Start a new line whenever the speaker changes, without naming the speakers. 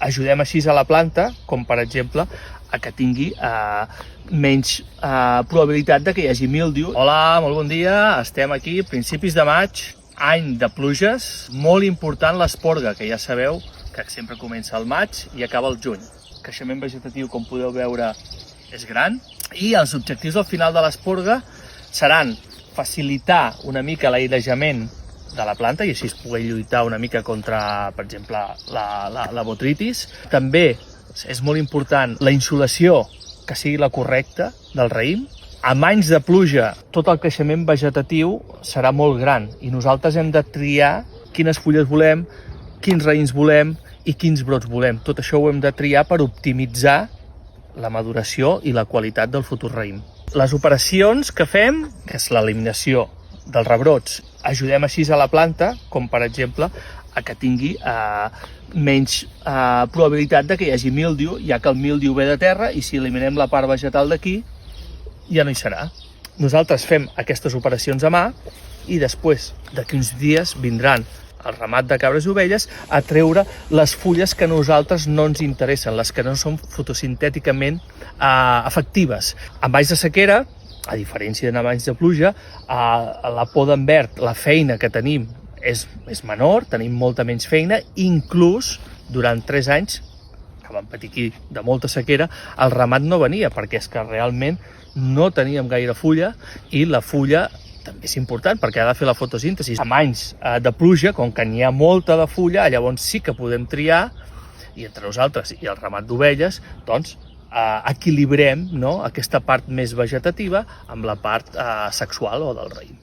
Ajudem així a la planta, com per exemple, a que tingui menys probabilitat de que hi hagi míldiu. Hola, molt bon dia. Estem aquí, principis de maig, any de pluges. Molt important l'esporga, que ja sabeu que sempre comença al maig i acaba al juny. El creixement vegetatiu, com podeu veure, és gran. I els objectius al final de l'esporga seran facilitar una mica l'airejament de la planta i així poder lluitar una mica contra, per exemple, la botritis. També és molt important la insolació, que sigui la correcta del raïm. Amb anys de pluja, tot el creixement vegetatiu serà molt gran i nosaltres hem de triar quines fulles volem, quins raïms volem i quins brots volem. Tot això ho hem de triar per optimitzar la maduració i la qualitat del futur raïm. Les operacions que fem, que és l'eliminació dels rebrots, ajudem així a la planta, com per exemple, a que tingui menys probabilitat de que hi hagi míldiu, ja que el míldiu ve de terra i si eliminem la part vegetal d'aquí, ja no hi serà. Nosaltres fem aquestes operacions a mà i després, d'aquí uns dies, vindran el ramat de cabres i ovelles a treure les fulles que a nosaltres no ens interessen, les que no són fotosintèticament efectives. Amb anys de sequera, a diferència d'en anys de pluja, la poda en verd, la feina que tenim és menor, tenim molta menys feina, inclús durant 3 anys, que vam patir aquí de molta sequera, el ramat no venia, perquè és que realment no teníem gaire fulla i la fulla també és important perquè ha de fer la fotosíntesi. Amb anys de pluja, com que n'hi ha molta de fulla, llavors sí que podem triar i entre nosaltres i el ramat d'ovelles, doncs, equilibrem, no, aquesta part més vegetativa amb la part sexual o del raïm.